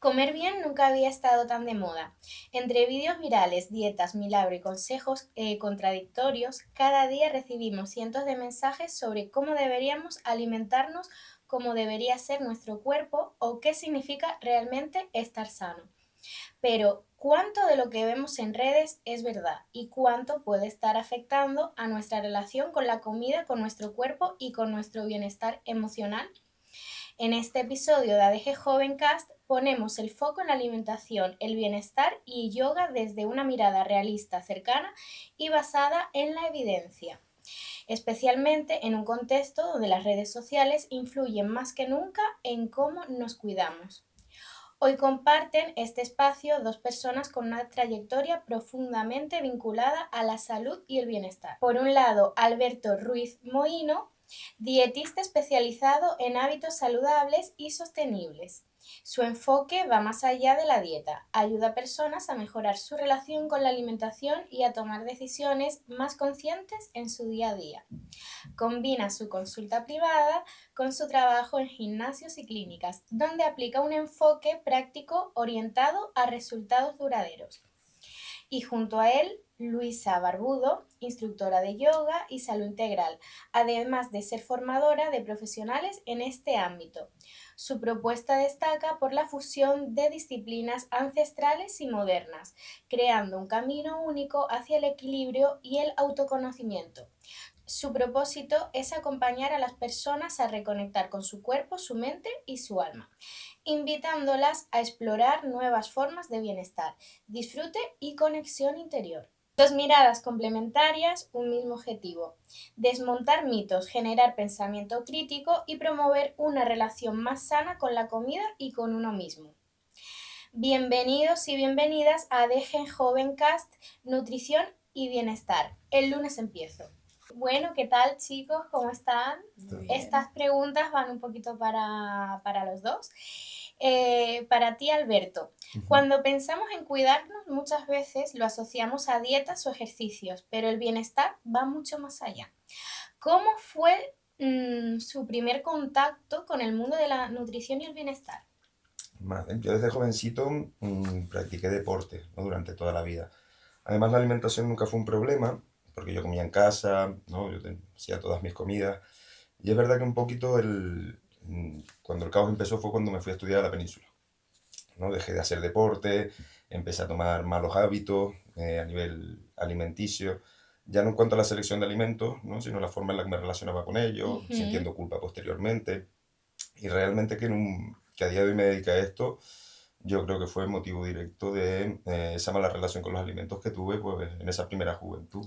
Comer bien nunca había estado tan de moda. Entre vídeos virales, dietas, milagro y consejos contradictorios, cada día recibimos cientos de mensajes sobre cómo deberíamos alimentarnos, cómo debería ser nuestro cuerpo o qué significa realmente estar sano. Pero, ¿cuánto de lo que vemos en redes es verdad? ¿Y cuánto puede estar afectando a nuestra relación con la comida, con nuestro cuerpo y con nuestro bienestar emocional? En este episodio de ADG Jovencast ponemos el foco en la alimentación, el bienestar y yoga desde una mirada realista, cercana y basada en la evidencia, especialmente en un contexto donde las redes sociales influyen más que nunca en cómo nos cuidamos. Hoy comparten este espacio dos personas con una trayectoria profundamente vinculada a la salud y el bienestar. Por un lado, Alberto Ruiz Mohino, dietista especializado en hábitos saludables y sostenibles. Su enfoque va más allá de la dieta, ayuda a personas a mejorar su relación con la alimentación y a tomar decisiones más conscientes en su día a día. Combina su consulta privada con su trabajo en gimnasios y clínicas, donde aplica un enfoque práctico orientado a resultados duraderos. Y junto a él, Luisa Barbudo, instructora de yoga y salud integral, además de ser formadora de profesionales en este ámbito. Su propuesta destaca por la fusión de disciplinas ancestrales y modernas, creando un camino único hacia el equilibrio y el autoconocimiento. Su propósito es acompañar a las personas a reconectar con su cuerpo, su mente y su alma, invitándolas a explorar nuevas formas de bienestar, disfrute y conexión interior. Dos miradas complementarias, un mismo objetivo: desmontar mitos, generar pensamiento crítico y promover una relación más sana con la comida y con uno mismo. Bienvenidos y bienvenidas a Dejen Jovencast, Nutrición y Bienestar. El lunes empiezo. Bueno, ¿qué tal, chicos? ¿Cómo están? Estas preguntas van un poquito para los dos. Para ti, Alberto, cuando pensamos en cuidarnos, muchas veces lo asociamos a dietas o ejercicios, pero el bienestar va mucho más allá. ¿Cómo fue su primer contacto con el mundo de la nutrición y el bienestar? Vale, yo desde jovencito practiqué deporte, ¿no? Durante toda la vida. Además, la alimentación nunca fue un problema, porque yo comía en casa, ¿no? Hacía todas mis comidas. Y es verdad que un poquito cuando el caos empezó fue cuando me fui a estudiar a la península, ¿no? Dejé de hacer deporte, empecé a tomar malos hábitos a nivel alimenticio, ya no en cuanto a la selección de alimentos, ¿no? Sino la forma en la que me relacionaba con ellos, sintiendo culpa posteriormente. Y realmente que a día de hoy me dedique a esto, yo creo que fue motivo directo de esa mala relación con los alimentos que tuve pues, en esa primera juventud.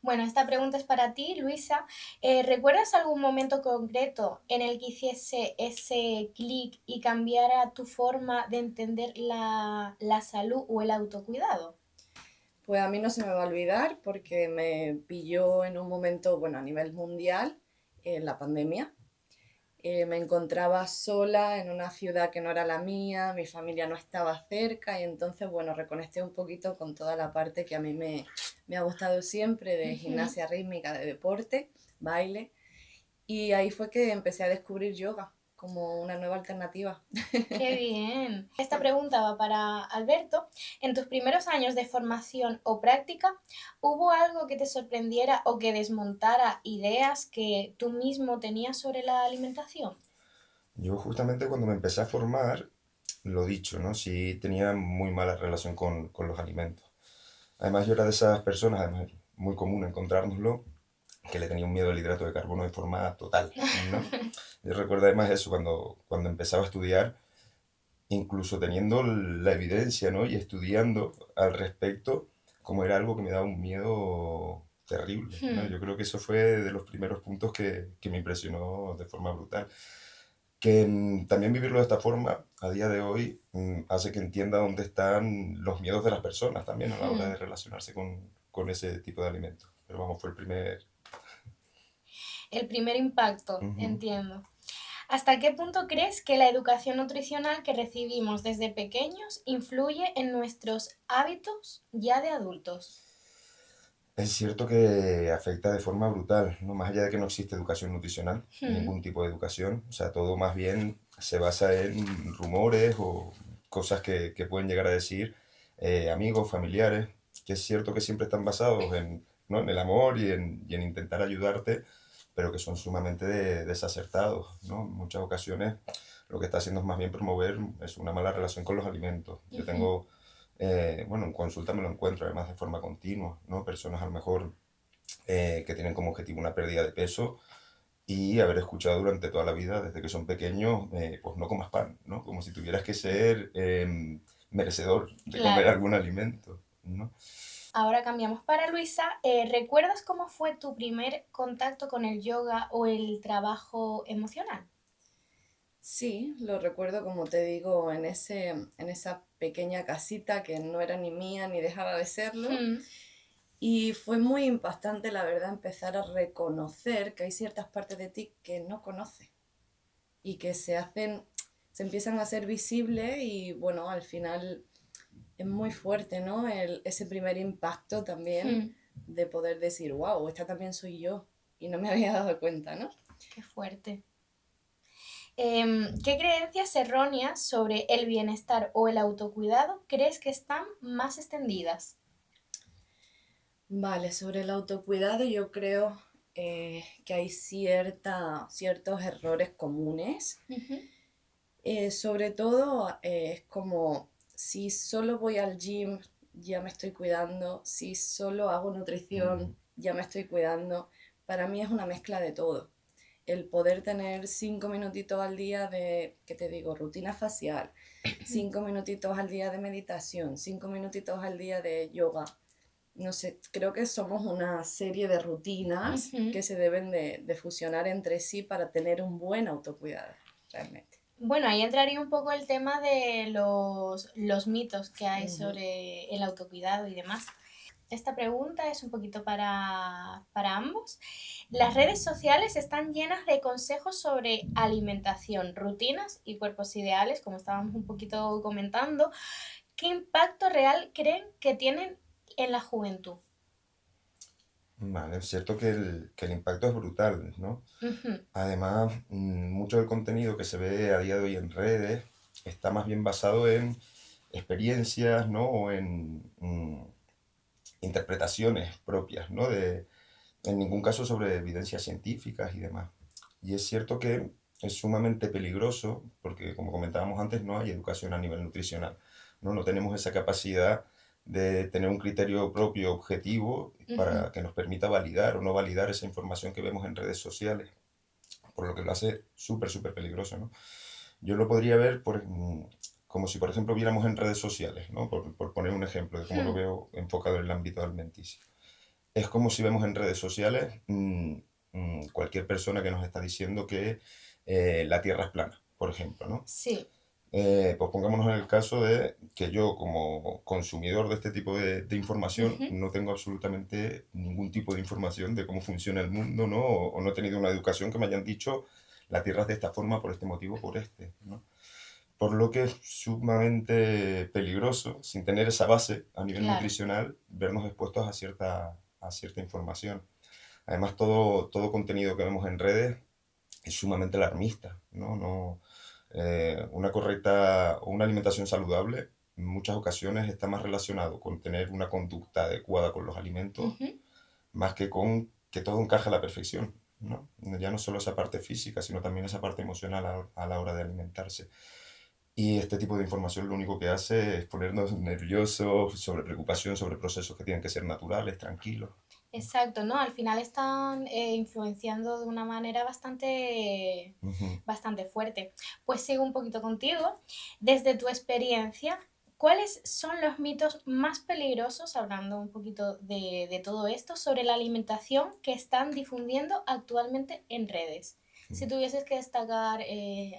Bueno, esta pregunta es para ti, Luisa. ¿Recuerdas algún momento concreto en el que hiciese ese clic y cambiara tu forma de entender la salud o el autocuidado? Pues a mí no se me va a olvidar porque me pilló en un momento, bueno, a nivel mundial, en la pandemia. Me encontraba sola en una ciudad que no era la mía, mi familia no estaba cerca y entonces, bueno, reconecté un poquito con toda la parte que a mí me ha gustado siempre de gimnasia rítmica, de deporte, baile. Y ahí fue que empecé a descubrir yoga como una nueva alternativa. ¡Qué bien! Esta pregunta va para Alberto. En tus primeros años de formación o práctica, ¿hubo algo que te sorprendiera o que desmontara ideas que tú mismo tenías sobre la alimentación? Yo justamente cuando me empecé a formar, lo dicho, ¿no? Sí tenía muy mala relación con los alimentos. Además yo era de esas personas, además muy común encontrárnoslo, que le tenía un miedo al hidrato de carbono de forma total, ¿no? Yo recuerdo además eso cuando empezaba a estudiar, incluso teniendo la evidencia, ¿no? Y estudiando al respecto, como era algo que me daba un miedo terrible, ¿no? Yo creo que eso fue de los primeros puntos que me impresionó de forma brutal. Que también vivirlo de esta forma, a día de hoy, hace que entienda dónde están los miedos de las personas también a la hora de relacionarse con ese tipo de alimentos. Pero vamos, fue el primer... El primer impacto, entiendo. ¿Hasta qué punto crees que la educación nutricional que recibimos desde pequeños influye en nuestros hábitos ya de adultos? Es cierto que afecta de forma brutal, ¿no? Más allá de que no existe educación nutricional, ningún tipo de educación, o sea, todo más bien se basa en rumores o cosas que pueden llegar a decir amigos, familiares, que es cierto que siempre están basados en, ¿no? en el amor y en intentar ayudarte, pero que son sumamente desacertados, ¿no? En muchas ocasiones lo que está haciendo es más bien promover es una mala relación con los alimentos. Yo Ujú. tengo, bueno, en consulta me lo encuentro además de forma continua, ¿no? Personas a lo mejor que tienen como objetivo una pérdida de peso y haber escuchado durante toda la vida, desde que son pequeños, pues no comas pan, ¿no? Como si tuvieras que ser merecedor de comer Claro. algún alimento, ¿no? Ahora cambiamos para Luisa. ¿Recuerdas cómo fue tu primer contacto con el yoga o el trabajo emocional? Sí, lo recuerdo como te digo, en esa pequeña casita que no era ni mía ni dejaba de serlo. Hmm. Y fue muy impactante, la verdad, empezar a reconocer que hay ciertas partes de ti que no conoces y que se empiezan a hacer visibles y bueno, al final es muy fuerte, ¿no? Ese primer impacto también Hmm. de poder decir, wow, esta también soy yo y no me había dado cuenta, ¿no? Qué fuerte. ¿Qué creencias erróneas sobre el bienestar o el autocuidado crees que están más extendidas? Vale, sobre el autocuidado yo creo que hay ciertos errores comunes. Ujú. Sobre todo es como si solo voy al gym ya me estoy cuidando, si solo hago Mm, nutrición ya me estoy cuidando. Para mí es una mezcla de todo. El poder tener 5 minutitos al día de, ¿qué te digo?, rutina facial, 5 minutitos al día de meditación, 5 minutitos al día de yoga. No sé, creo que somos una serie de rutinas Ujú. que se deben de fusionar entre sí para tener un buen autocuidado, realmente. Bueno, ahí entraría un poco el tema de los mitos que hay Ujú. sobre el autocuidado y demás. Esta pregunta es un poquito para ambos. Las redes sociales están llenas de consejos sobre alimentación, rutinas y cuerpos ideales, como estábamos un poquito comentando. ¿Qué impacto real creen que tienen en la juventud? vale, es cierto que el impacto es brutal, ¿no? Ujú. Además, mucho del contenido que se ve a día de hoy en redes está más bien basado en experiencias, ¿no? O en interpretaciones propias, ¿no? En ningún caso sobre evidencias científicas y demás. Y es cierto que es sumamente peligroso porque, como comentábamos antes, no hay educación a nivel nutricional, ¿no? No tenemos esa capacidad de tener un criterio propio objetivo Ujú. para que nos permita validar o no validar esa información que vemos en redes sociales, por lo que lo hace súper, súper peligroso, ¿no? Yo lo podría ver como si, por ejemplo, viéramos en redes sociales, ¿no? Por poner un ejemplo de cómo lo Hmm. veo enfocado en el ámbito alimenticio. Es como si vemos en redes sociales cualquier persona que nos está diciendo que la Tierra es plana, por ejemplo, ¿no? Sí. Pues pongámonos en el caso de que yo como consumidor de este tipo de información Ujú. no tengo absolutamente ningún tipo de información de cómo funciona el mundo, ¿no? O no he tenido una educación que me hayan dicho la Tierra es de esta forma, por este motivo, por este, ¿no? Por lo que es sumamente peligroso, sin tener esa base a nivel Claro. nutricional, vernos expuestos a cierta información. Además, todo contenido que vemos en redes es sumamente alarmista, ¿no? Una correcta o una alimentación saludable en muchas ocasiones está más relacionado con tener una conducta adecuada con los alimentos, Ujú. más que con que todo encaje a la perfección, ¿no? Ya no solo esa parte física, sino también esa parte emocional a la hora de alimentarse. Y este tipo de información lo único que hace es ponernos nerviosos, sobre preocupación, sobre procesos que tienen que ser naturales, tranquilos. Exacto, ¿no? Al final están influenciando de una manera Ujú. bastante fuerte. Pues sigo un poquito contigo. Desde tu experiencia, ¿cuáles son los mitos más peligrosos, hablando un poquito de todo esto, sobre la alimentación que están difundiendo actualmente en redes? Si tuvieses que destacar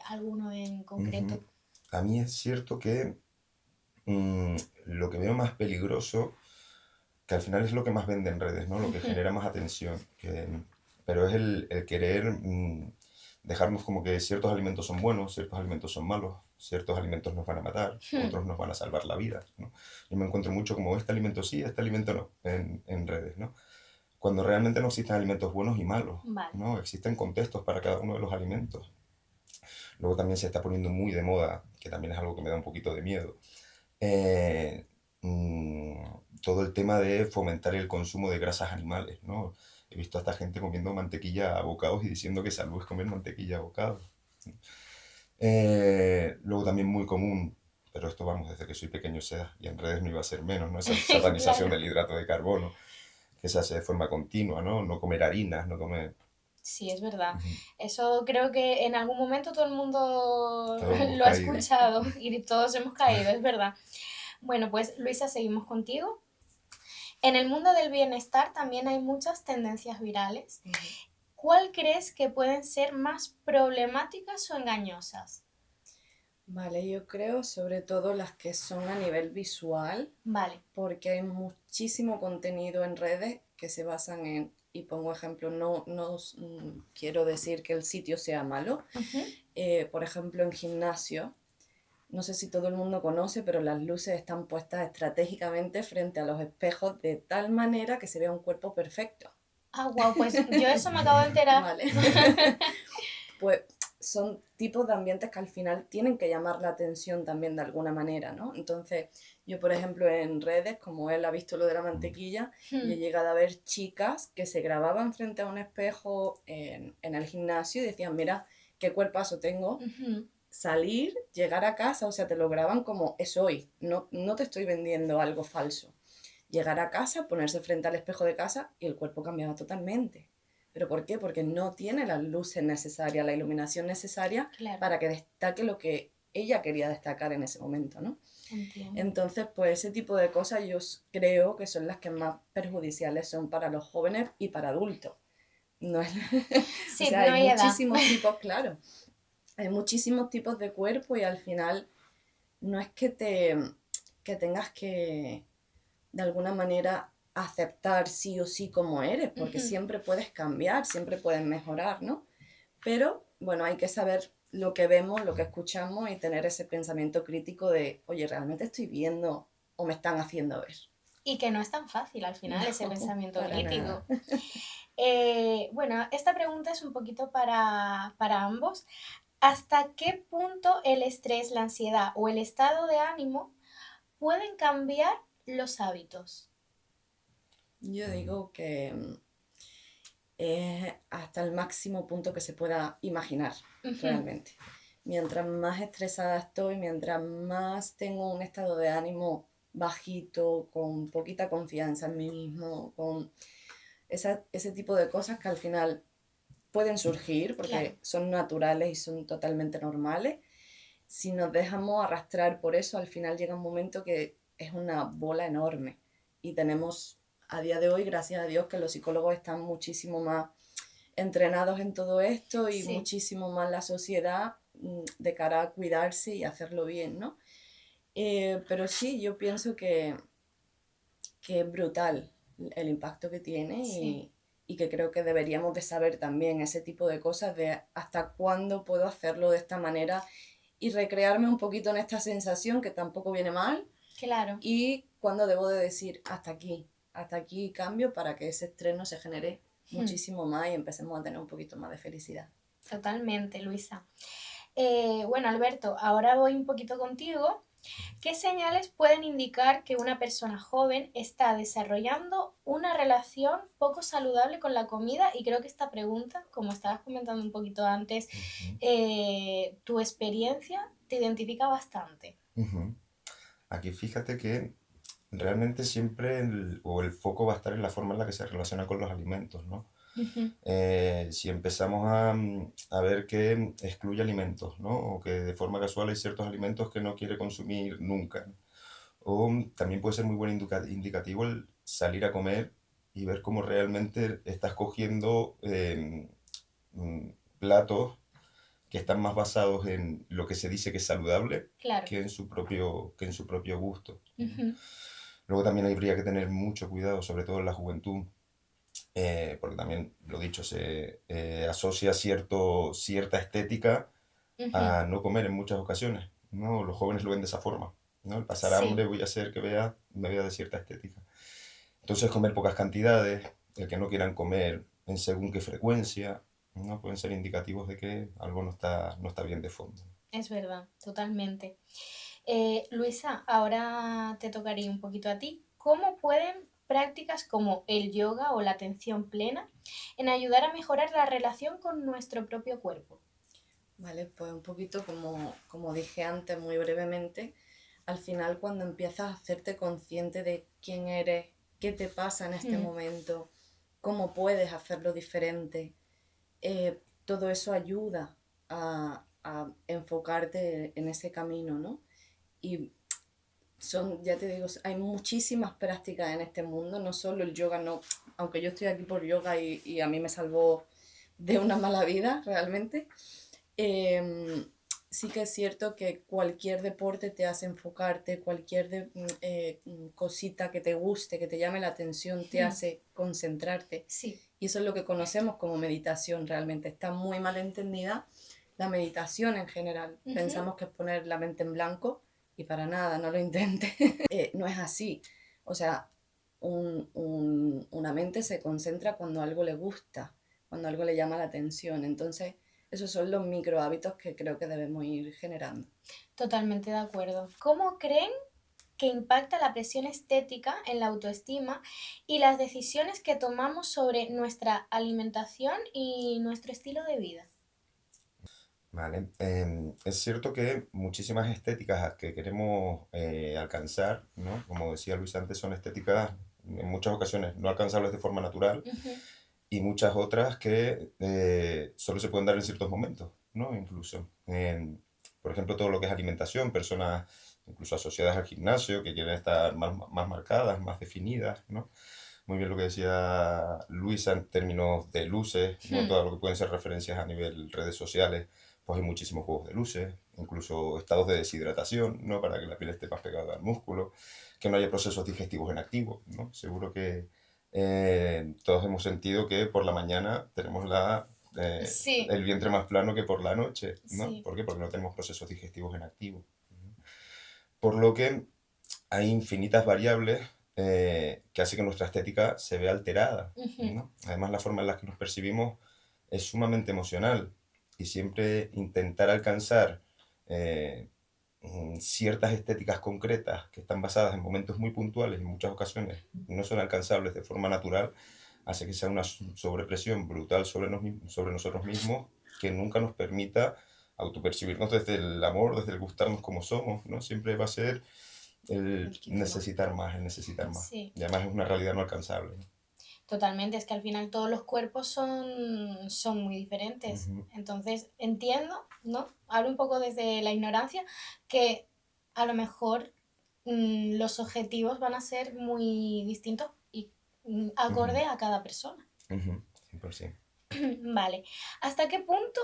alguno en concreto. Ujú. A mí es cierto que mm, lo que veo más peligroso, que al final es lo que más vende en redes, ¿no? Lo que Ujú. genera más atención, pero es el querer dejarnos como que ciertos alimentos son buenos, ciertos alimentos son malos, ciertos alimentos nos van a matar, Hmm. otros nos van a salvar la vida, ¿no? Yo me encuentro mucho como este alimento sí, este alimento no, en redes, ¿no? Cuando realmente no existen alimentos buenos y malos, Vale. ¿no? Existen contextos para cada uno de los alimentos. Luego también se está poniendo muy de moda, que también es algo que me da un poquito de miedo, eh, mm, todo el tema de fomentar el consumo de grasas animales, ¿no? He visto a esta gente comiendo mantequilla a bocados y diciendo que salud es comer mantequilla a bocados. Luego también muy común, pero esto vamos, desde que soy pequeño se da, y en redes no iba a ser menos, ¿no? Esa satanización Claro. del hidrato de carbono, que se hace de forma continua, ¿no? No comer harinas, no comer... Sí, es verdad. Ujú. Eso creo que en algún momento todo el mundo Todos hemos lo ha caído. escuchado y todos hemos caído, es verdad. Bueno, pues Luisa, seguimos contigo. En el mundo del bienestar también hay muchas tendencias virales. ¿Cuál crees que pueden ser más problemáticas o engañosas? Vale, yo creo sobre todo las que son a nivel visual, Vale. porque hay muchísimo contenido en redes que se basan en, y pongo ejemplo, no quiero decir que el sitio sea malo, Ujú. por ejemplo en gimnasio, no sé si todo el mundo conoce, pero las luces están puestas estratégicamente frente a los espejos de tal manera que se vea un cuerpo perfecto. Ah, wow, pues yo eso me acabo de enterar. Vale. Pues son tipos de ambientes que al final tienen que llamar la atención también de alguna manera, ¿no? Entonces, yo por ejemplo en redes, como él ha visto lo de la mantequilla, yo he llegado a ver chicas que se grababan frente a un espejo en el gimnasio y decían, mira, qué cuerpazo tengo, Ujú. salir, llegar a casa, o sea, te lo graban como es hoy, no te estoy vendiendo algo falso. Llegar a casa, ponerse frente al espejo de casa y el cuerpo cambiaba totalmente. ¿Pero por qué? Porque no tiene las luces necesarias, la iluminación necesaria Claro, para que destaque lo que ella quería destacar en ese momento, ¿no? entiendo. Entonces, pues ese tipo de cosas yo creo que son las que más perjudiciales son para los jóvenes y para adultos. No es... o Sí, sea, no hay hay edad. muchísimos tipos, claro, hay muchísimos tipos de cuerpo y al final no es que tengas que de alguna manera aceptar sí o sí como eres, porque Ujú. siempre puedes cambiar, siempre puedes mejorar, ¿no? Pero bueno, hay que saber lo que vemos, lo que escuchamos y tener ese pensamiento crítico de, oye, ¿realmente estoy viendo o me están haciendo ver? Y que no es tan fácil al final ese No, pensamiento para nada. crítico. Bueno, esta pregunta es un poquito para ambos. ¿Hasta qué punto el estrés, la ansiedad o el estado de ánimo pueden cambiar los hábitos? Yo digo que es hasta el máximo punto que se pueda imaginar Ujú. realmente. Mientras más estresada estoy, mientras más tengo un estado de ánimo bajito, con poquita confianza en mí mismo, con ese tipo de cosas que al final pueden surgir Claro, porque son naturales y son totalmente normales. Si nos dejamos arrastrar por eso, al final llega un momento que es una bola enorme y tenemos a día de hoy, gracias a Dios, que los psicólogos están muchísimo más entrenados en todo esto y sí, muchísimo más la sociedad de cara a cuidarse y hacerlo bien, ¿no? Pero sí, yo pienso que es brutal el impacto que tiene sí, y que creo que deberíamos de saber también ese tipo de cosas de hasta cuándo puedo hacerlo de esta manera y recrearme un poquito en esta sensación que tampoco viene mal claro. y cuándo debo de decir hasta aquí cambio para que ese estrés no se genere Hmm. muchísimo más y empecemos a tener un poquito más de felicidad. Totalmente, Luisa. Bueno, Alberto, ahora voy un poquito contigo. ¿Qué señales pueden indicar que una persona joven está desarrollando una relación poco saludable con la comida? Y creo que esta pregunta, como estabas comentando un poquito antes, Ujú, tu experiencia te identifica bastante. ujú. Aquí fíjate que realmente siempre el foco va a estar en la forma en la que se relaciona con los alimentos, ¿no? Ujú. Si empezamos a ver que excluye alimentos, ¿no? O que de forma casual hay ciertos alimentos que no quiere consumir nunca, ¿no? O también puede ser muy buen indicativo el salir a comer y ver cómo realmente estás cogiendo mm, platos que están más basados en lo que se dice que es saludable Claro. que en su propio gusto, ¿no? Ujú. Luego también habría que tener mucho cuidado, sobre todo en la juventud, porque también, lo dicho, se asocia cierta estética Ujú. a no comer en muchas ocasiones, ¿no? Los jóvenes lo ven de esa forma, ¿no? El pasar hambre Sí, voy a hacer que me vea de cierta estética. Entonces comer pocas cantidades, el que no quieran comer en según qué frecuencia, ¿no? Pueden ser indicativos de que algo no está bien de fondo. Es verdad, totalmente. Luisa, ahora te tocaría un poquito a ti. ¿Cómo pueden prácticas como el yoga o la atención plena en ayudar a mejorar la relación con nuestro propio cuerpo? Vale, pues un poquito como dije antes, muy brevemente, al final cuando empiezas a hacerte consciente de quién eres, qué te pasa en este Hmm. momento, cómo puedes hacerlo diferente, todo eso ayuda a enfocarte en ese camino, ¿no? Y ya te digo, hay muchísimas prácticas en este mundo, no solo el yoga, no, aunque yo estoy aquí por yoga y a mí me salvó de una mala vida realmente. Eh, sí que es cierto que cualquier deporte te hace enfocarte, cosita que te guste, que te llame la atención, te Hmm. hace concentrarte. Sí. Y eso es lo que conocemos como meditación realmente. Está muy mal entendida la meditación en general. Ujú. Pensamos que es poner la mente en blanco y para nada, no lo intentes. No es así. O sea, una mente se concentra cuando algo le gusta, cuando algo le llama la atención. Entonces, esos son los micro hábitos que creo que debemos ir generando. Totalmente de acuerdo. ¿Cómo creen que impacta la presión estética en la autoestima y las decisiones que tomamos sobre nuestra alimentación y nuestro estilo de vida? Vale. Es cierto que muchísimas estéticas que queremos alcanzar, ¿no? Como decía Luis antes, son estéticas en muchas ocasiones no alcanzables de forma natural Ujú. y muchas otras que solo se pueden dar en ciertos momentos, ¿no? Incluso. Por ejemplo, todo lo que es alimentación, personas incluso asociadas al gimnasio que quieren estar más marcadas, más definidas, ¿no? Muy bien lo que decía Luisa en términos de luces, ¿no? Hmm. Todo lo que pueden ser referencias a nivel redes sociales, pues hay muchísimos juegos de luces, incluso estados de deshidratación, ¿no? Para que la piel esté más pegada al músculo, que no haya procesos digestivos en activo, ¿no? Seguro que todos hemos sentido que por la mañana tenemos Sí, el vientre más plano que por la noche, ¿no? sí. ¿Por qué? Porque no tenemos procesos digestivos en activo. Por lo que hay infinitas variables que hacen que nuestra estética se vea alterada, Ujú. ¿no? Además, la forma en la que nos percibimos es sumamente emocional y siempre intentar alcanzar eh, ciertas estéticas concretas que están basadas en momentos muy puntuales y en muchas ocasiones no son alcanzables de forma natural, hace que sea una sobrepresión brutal sobre nosotros mismos que nunca nos permita autopercibirnos desde el amor, desde el gustarnos como somos, ¿no? Siempre va a ser el Poquito más. necesitar más, el necesitar más. Sí, Y además es una realidad no alcanzable, ¿no? totalmente. Es que al final todos los cuerpos son muy diferentes. Ujú, Entonces entiendo, ¿no? Hablo un poco desde la ignorancia, que a lo mejor los objetivos van a ser muy distintos y ujú, acorde a cada persona. ujú, 100%. Vale. ¿Hasta qué punto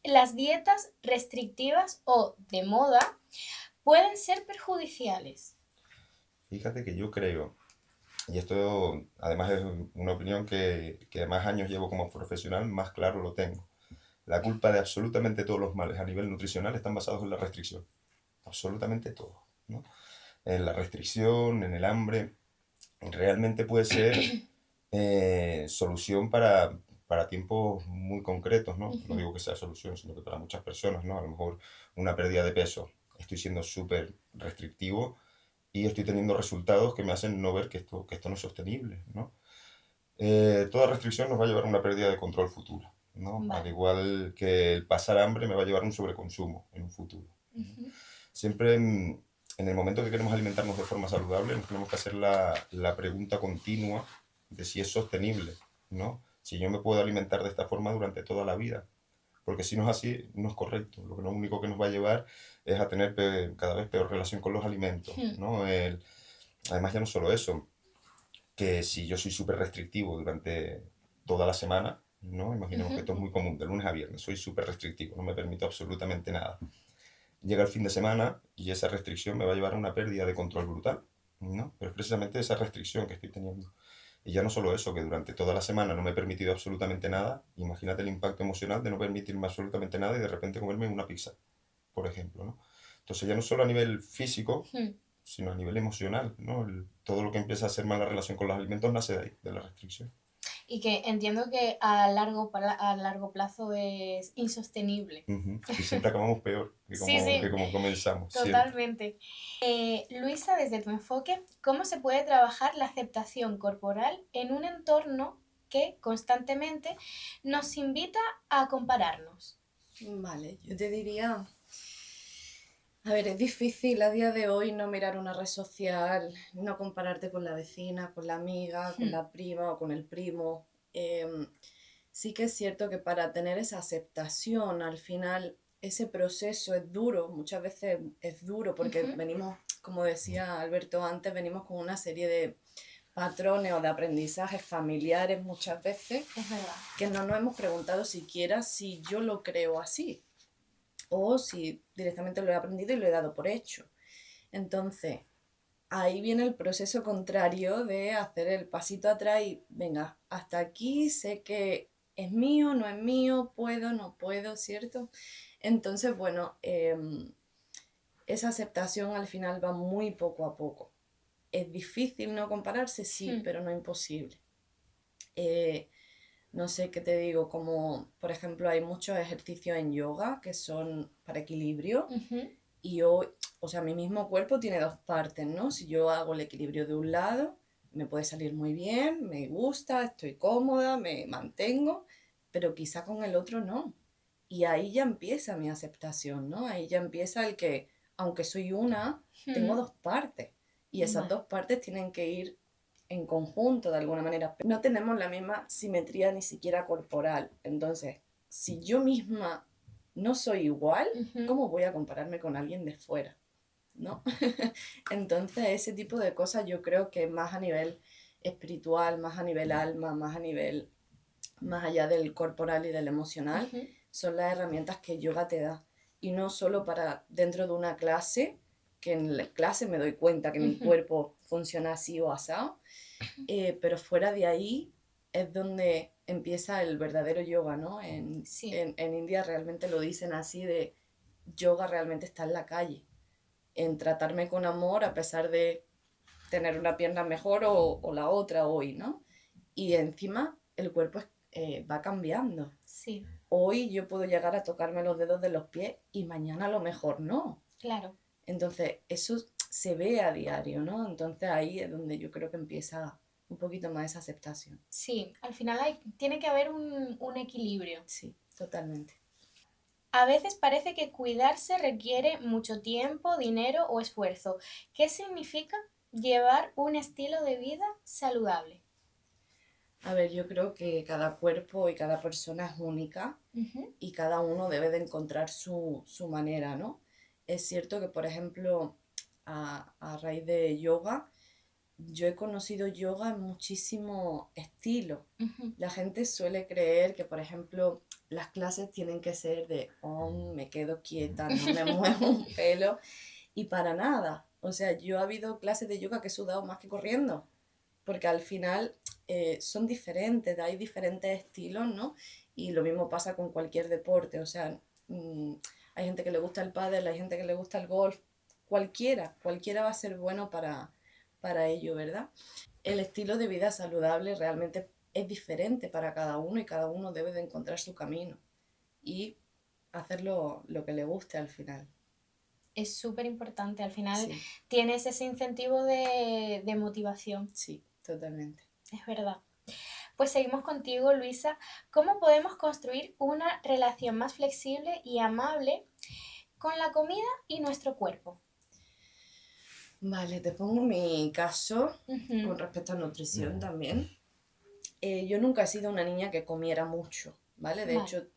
las dietas restrictivas o de moda pueden ser perjudiciales? Fíjate que yo creo, y esto además es una opinión que más años llevo como profesional, más claro lo tengo. La culpa de absolutamente todos los males a nivel nutricional están basados en la restricción. Absolutamente todo, ¿no? En la restricción, en el hambre. Realmente puede ser solución para tiempos muy concretos, ¿no? No Ujú. digo que sea solución, sino que para muchas personas, ¿no? A lo mejor una pérdida de peso. Estoy siendo súper restrictivo y estoy teniendo resultados que me hacen no ver que esto no es sostenible, ¿no? Toda restricción nos va a llevar a una pérdida de control futuro, ¿no? Al Vale. igual que el pasar hambre me va a llevar a un sobreconsumo en un futuro, ¿no? Ujú. Siempre en el momento que queremos alimentarnos de forma saludable, nos tenemos que hacer la pregunta continua de si es sostenible, ¿no? Si yo me puedo alimentar de esta forma durante toda la vida. Porque si no es así, no es correcto. Lo único que nos va a llevar es a tener cada vez peor relación con los alimentos, Hmm. ¿no? Además, ya no solo eso, que si yo soy súper restrictivo durante toda la semana, ¿no? Imaginemos que Ujú. esto es muy común, de lunes a viernes, soy súper restrictivo, no me permito absolutamente nada. Llega el fin de semana y esa restricción me va a llevar a una pérdida de control brutal, ¿no? Pero es precisamente esa restricción que estoy teniendo. Y ya no solo eso, que durante toda la semana no me he permitido absolutamente nada, imagínate el impacto emocional de no permitirme absolutamente nada y de repente comerme una pizza, por ejemplo, ¿no? Entonces ya no solo a nivel físico, Hmm. sino a nivel emocional, ¿no? Todo lo que empieza a ser mala relación con los alimentos nace de ahí, de la restricción. y que entiendo que a largo plazo es insostenible. Y siempre acabamos peor Sí, sí, que como comenzamos, siempre. totalmente. Luisa, desde tu enfoque, ¿cómo se puede trabajar la aceptación corporal en un entorno que constantemente nos invita a compararnos? Vale, yo te diría, a ver, es difícil a día de hoy no mirar una red social, no compararte con la vecina, con la amiga, con la prima o con el primo. Sí que es cierto que para tener esa aceptación, al final, ese proceso es duro, muchas veces es duro porque venimos, como decía Alberto antes, venimos con una serie de patrones o de aprendizajes familiares muchas veces Es verdad. que no nos hemos preguntado siquiera si yo lo creo así o si directamente lo he aprendido y lo he dado por hecho. Entonces, ahí viene el proceso contrario de hacer el pasito atrás y, venga, hasta aquí sé que es mío, no es mío, puedo, no puedo, ¿cierto? Entonces, bueno, esa aceptación al final va muy poco a poco. ¿Es difícil no compararse? Sí, pero no imposible. No sé qué te digo, como por ejemplo hay muchos ejercicios en yoga que son para equilibrio y yo, o sea, mi mismo cuerpo tiene dos partes, ¿no? Si yo hago el equilibrio de un lado, me puede salir muy bien, me gusta, estoy cómoda, me mantengo, pero quizá con el otro no. Y ahí ya empieza mi aceptación, ¿no? Ahí ya empieza el que, aunque soy una, tengo dos partes y esas dos partes tienen que ir en conjunto de alguna manera. No tenemos la misma simetría ni siquiera corporal. Entonces, si yo misma no soy igual, ¿cómo voy a compararme con alguien de fuera? ¿No? Entonces, ese tipo de cosas yo creo que más a nivel espiritual, más a nivel alma, más a nivel, más allá del corporal y del emocional, son las herramientas que yoga te da. Y no solo para dentro de una clase, que en la clase me doy cuenta que mi cuerpo funciona así o asado, pero fuera de ahí es donde empieza el verdadero yoga, ¿no? En India realmente lo dicen así de yoga realmente está en la calle, en tratarme con amor a pesar de tener una pierna mejor o la otra hoy, ¿no? Y encima el cuerpo va cambiando. Sí. Hoy yo puedo llegar a tocarme los dedos de los pies y mañana a lo mejor no. Claro. Entonces eso se ve a diario, ¿no? Entonces ahí es donde yo creo que empieza un poquito más esa aceptación. Sí, al final tiene que haber un equilibrio. Sí, totalmente. A veces parece que cuidarse requiere mucho tiempo, dinero o esfuerzo. ¿Qué significa llevar un estilo de vida saludable? A ver, yo creo que cada cuerpo y cada persona es única y cada uno debe de encontrar su manera, ¿no? Es cierto que, por ejemplo, a raíz de yoga, yo he conocido yoga en muchísimos estilos. La gente suele creer que, por ejemplo, las clases tienen que ser de, oh, me quedo quieta, no me muevo un pelo, y para nada. O sea, yo ha habido clases de yoga que he sudado más que corriendo, porque al final son diferentes, hay diferentes estilos, ¿no? Y lo mismo pasa con cualquier deporte, o sea, hay gente que le gusta el pádel, hay gente que le gusta el golf, cualquiera va a ser bueno para ello, ¿verdad? El estilo de vida saludable realmente es diferente para cada uno y cada uno debe de encontrar su camino y hacerlo lo que le guste al final. Es súper importante. Al final Sí. tienes ese incentivo de motivación. Sí, totalmente. Es verdad. Pues seguimos contigo, Luisa. ¿Cómo podemos construir una relación más flexible y amable con la comida y nuestro cuerpo? Vale, te pongo mi caso con respecto a nutrición también. Yo nunca he sido una niña que comiera mucho, ¿vale? De hecho,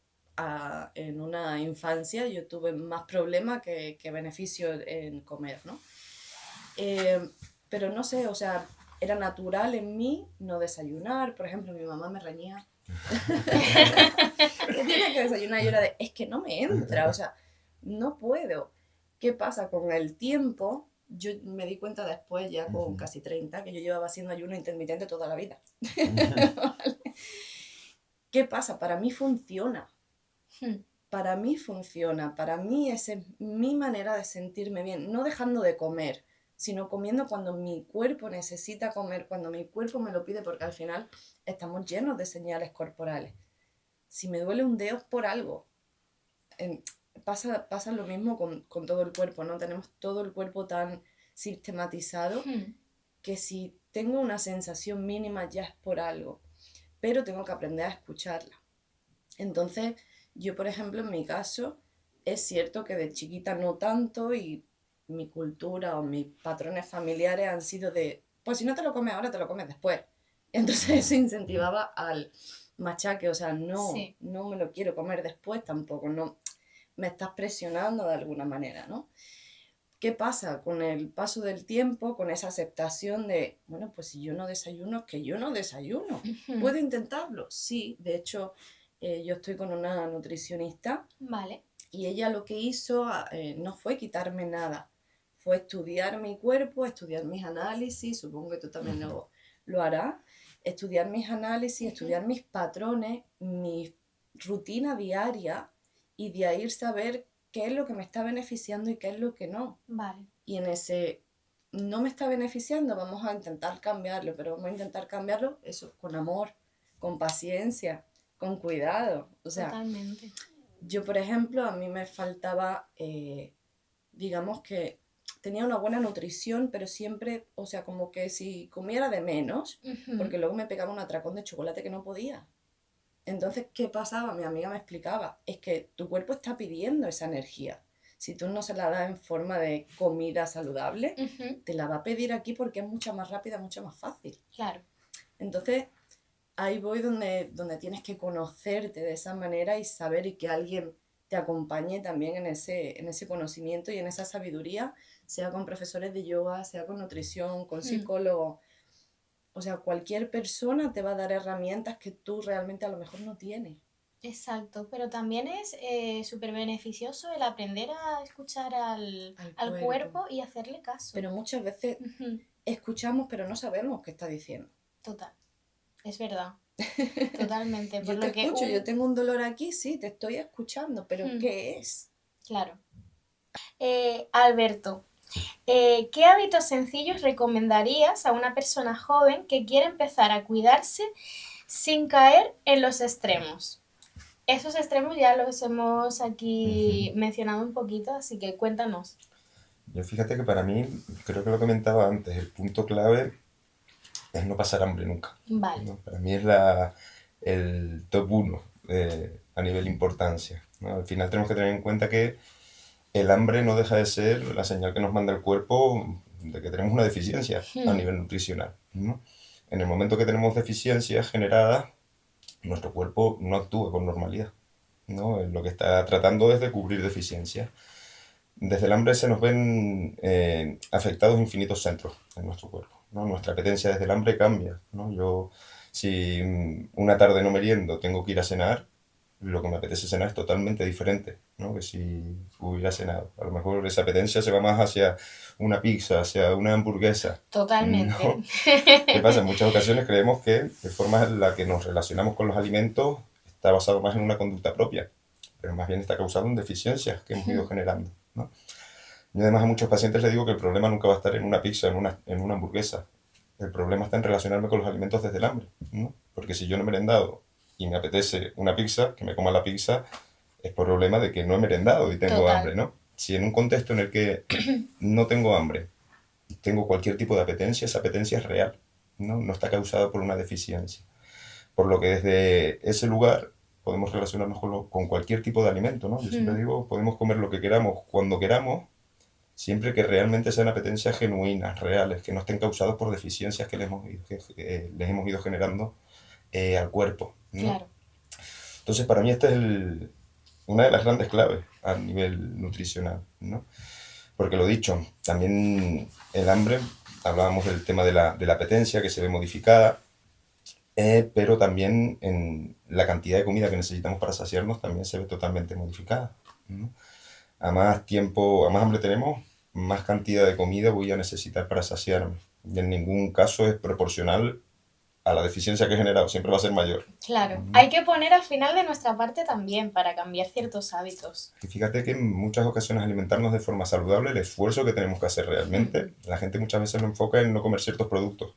en una infancia yo tuve más problemas que beneficios en comer, ¿no? Pero no sé, o sea, era natural en mí no desayunar. Por ejemplo, mi mamá me reñía. Que tiene que desayunar y yo era de, es que no me entra, o sea, no puedo. ¿Qué pasa? Con el tiempo, yo me di cuenta después, ya con casi 30, que yo llevaba haciendo ayuno intermitente toda la vida. ¿Vale? ¿Qué pasa? Para mí funciona. Para mí funciona. Para mí esa es mi manera de sentirme bien. No dejando de comer, sino comiendo cuando mi cuerpo necesita comer, cuando mi cuerpo me lo pide, porque al final estamos llenos de señales corporales. Si me duele un dedo es por algo. Pasa lo mismo con todo el cuerpo, ¿no? Tenemos todo el cuerpo tan sistematizado que si tengo una sensación mínima ya es por algo, pero tengo que aprender a escucharla. Entonces, yo, por ejemplo, en mi caso, es cierto que de chiquita no tanto y mi cultura o mis patrones familiares han sido de, pues si no te lo comes ahora, te lo comes después. Entonces eso incentivaba al machaque, o sea, Sí. no me lo quiero comer después tampoco, no, me estás presionando de alguna manera, ¿no? ¿Qué pasa con el paso del tiempo, con esa aceptación de, bueno, pues si yo no desayuno, es que yo no desayuno? ¿Puedo intentarlo? Sí, de hecho, yo estoy con una nutricionista Vale. y ella lo que hizo no fue quitarme nada, fue estudiar mi cuerpo, estudiar mis análisis, supongo que tú también lo harás, estudiar mis análisis, estudiar mis patrones, mi rutina diaria y de ahí saber qué es lo que me está beneficiando y qué es lo que no. Vale. Y en ese no me está beneficiando, vamos a intentar cambiarlo, pero vamos a intentar cambiarlo eso con amor, con paciencia, con cuidado. O sea, Totalmente. yo, por ejemplo, a mí me faltaba, digamos que tenía una buena nutrición, pero siempre, o sea, como que si comiera de menos, porque luego me pegaba un atracón de chocolate que no podía. Entonces, ¿qué pasaba? Mi amiga me explicaba, es que tu cuerpo está pidiendo esa energía. Si tú no se la das en forma de comida saludable, te la va a pedir aquí porque es mucho más rápida, mucho más fácil. Claro. Entonces, ahí voy donde tienes que conocerte de esa manera y saber y que alguien te acompañe también en ese conocimiento y en esa sabiduría, sea con profesores de yoga, sea con nutrición, con psicólogos. O sea, cualquier persona te va a dar herramientas que tú realmente a lo mejor no tienes. Exacto, pero también es súper beneficioso el aprender a escuchar al Al cuerpo y hacerle caso. Pero muchas veces escuchamos pero no sabemos qué está diciendo. Total, es verdad, totalmente. Yo te escucho, yo tengo un dolor aquí, sí, te estoy escuchando, pero ¿qué es? Claro. Alberto, ¿qué hábitos sencillos recomendarías a una persona joven que quiere empezar a cuidarse sin caer en los extremos? Esos extremos ya los hemos aquí mencionado un poquito, así que cuéntanos. Yo fíjate que para mí, creo que lo comentaba antes, el punto clave es no pasar hambre nunca, Vale. ¿no? Para mí es el top uno a nivel importancia, ¿no? Al final tenemos que tener en cuenta que el hambre no deja de ser la señal que nos manda el cuerpo de que tenemos una deficiencia a nivel nutricional, ¿no? En el momento que tenemos deficiencias generadas, nuestro cuerpo no actúa con normalidad, ¿no? Lo que está tratando es de cubrir deficiencias. Desde el hambre se nos ven afectados infinitos centros en nuestro cuerpo, ¿no? Nuestra apetencia desde el hambre cambia, ¿no? Yo, si una tarde no meriendo, tengo que ir a cenar, lo que me apetece cenar es totalmente diferente, ¿no? Que si hubiera cenado. A lo mejor esa apetencia se va más hacia una pizza, hacia una hamburguesa. Totalmente. ¿No? ¿Qué pasa? En muchas ocasiones creemos que de forma en la que nos relacionamos con los alimentos está basado más en una conducta propia, pero más bien está causado en deficiencias que hemos ido generando, ¿no? Yo además a muchos pacientes les digo que el problema nunca va a estar en una pizza, en una hamburguesa. El problema está en relacionarme con los alimentos desde el hambre, ¿no? Porque si yo no he merendado y me apetece una pizza, que me coma la pizza, es por problema de que no he merendado y tengo Total. hambre, ¿no? Si en un contexto en el que no tengo hambre, tengo cualquier tipo de apetencia, esa apetencia es real, ¿no? No está causada por una deficiencia. Por lo que desde ese lugar podemos relacionarnos con cualquier tipo de alimento, ¿no? Yo siempre digo, podemos comer lo que queramos, cuando queramos, siempre que realmente sean apetencias genuinas, reales, que no estén causadas por deficiencias que les hemos ido generando al cuerpo, ¿no? Claro. Entonces, para mí esta es una de las grandes claves a nivel nutricional, ¿no? Porque lo dicho, también el hambre, hablábamos del tema de la apetencia que se ve modificada, pero también en la cantidad de comida que necesitamos para saciarnos también se ve totalmente modificada, ¿no? A más tiempo, a más hambre tenemos, más cantidad de comida voy a necesitar para saciarme. Y en ningún caso es proporcional a la deficiencia que he generado, siempre va a ser mayor. Claro, hay que poner al final de nuestra parte también para cambiar ciertos hábitos. Y fíjate que en muchas ocasiones alimentarnos de forma saludable, el esfuerzo que tenemos que hacer realmente, la gente muchas veces lo enfoca en no comer ciertos productos,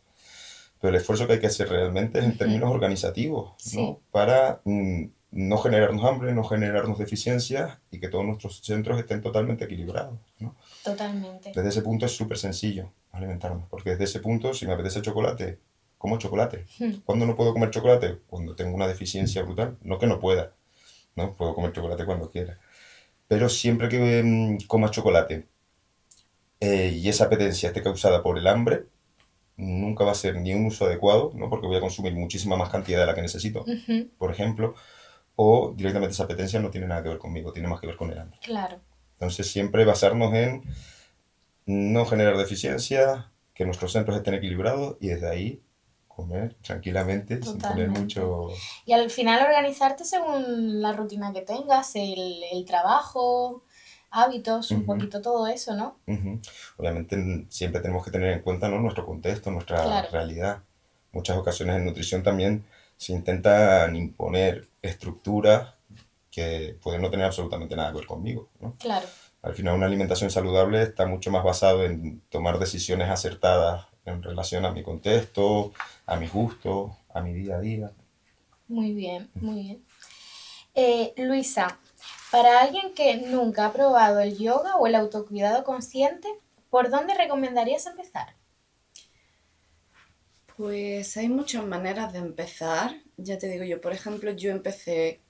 pero el esfuerzo que hay que hacer realmente es en términos organizativos, Sí. ¿no? Para no generarnos hambre, no generarnos deficiencias y que todos nuestros centros estén totalmente equilibrados, ¿no? Totalmente. Desde ese punto es súper sencillo alimentarnos, porque desde ese punto, si me apetece chocolate, como chocolate. ¿Cuándo no puedo comer chocolate? Cuando tengo una deficiencia brutal. No que no pueda, ¿no? Puedo comer chocolate cuando quiera. Pero siempre que coma chocolate y esa apetencia esté causada por el hambre, nunca va a ser ni un uso adecuado, ¿no? Porque voy a consumir muchísima más cantidad de la que necesito, por ejemplo, o directamente esa apetencia no tiene nada que ver conmigo, tiene más que ver con el hambre. Claro. Entonces siempre basarnos en no generar deficiencia, que nuestros centros estén equilibrados y desde ahí comer tranquilamente, sin poner Totalmente. mucho... Y al final organizarte según la rutina que tengas, el trabajo, hábitos, un poquito todo eso, ¿no? Obviamente siempre tenemos que tener en cuenta, ¿no? Nuestro contexto, nuestra Claro. realidad. Muchas ocasiones en nutrición también se intentan imponer estructuras que pueden no tener absolutamente nada que ver conmigo, ¿no? Claro. Al final una alimentación saludable está mucho más basado en tomar decisiones acertadas en relación a mi contexto, a mis gustos, a mi día a día. Muy bien, muy bien. Luisa, para alguien que nunca ha probado el yoga o el autocuidado consciente, ¿por dónde recomendarías empezar? Pues hay muchas maneras de empezar. Ya te digo yo, por ejemplo, yo empecé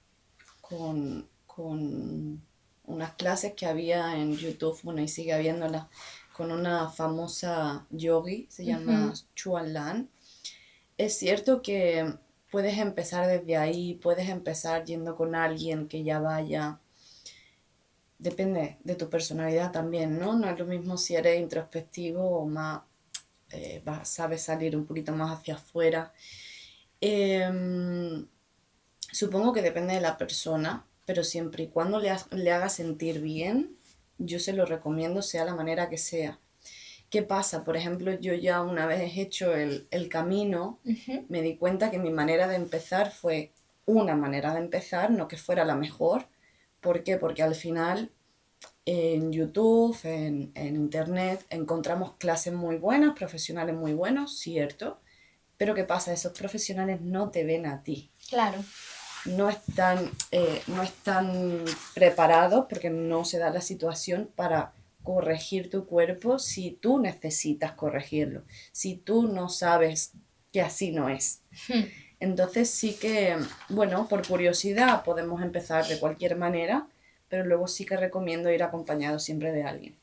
con unas clases que había en YouTube, bueno, y sigue habiéndolas, con una famosa yogi, se llama Chuan Lan. Es cierto que puedes empezar desde ahí, puedes empezar yendo con alguien que ya vaya. Depende de tu personalidad también, ¿no? No es lo mismo si eres introspectivo o más, sabes salir un poquito más hacia afuera. Supongo que depende de la persona, pero siempre y cuando le haga sentir bien, yo se lo recomiendo, sea la manera que sea. ¿Qué pasa? Por ejemplo, yo ya una vez hecho el camino, me di cuenta que mi manera de empezar fue una manera de empezar, no que fuera la mejor. ¿Por qué? Porque al final en YouTube, en Internet, encontramos clases muy buenas, profesionales muy buenos, cierto. Pero ¿qué pasa? Esos profesionales no te ven a ti. Claro. No están preparados porque no se da la situación para corregir tu cuerpo si tú necesitas corregirlo, si tú no sabes que así no es. Entonces sí que, bueno, por curiosidad podemos empezar de cualquier manera, pero luego sí que recomiendo ir acompañado siempre de alguien.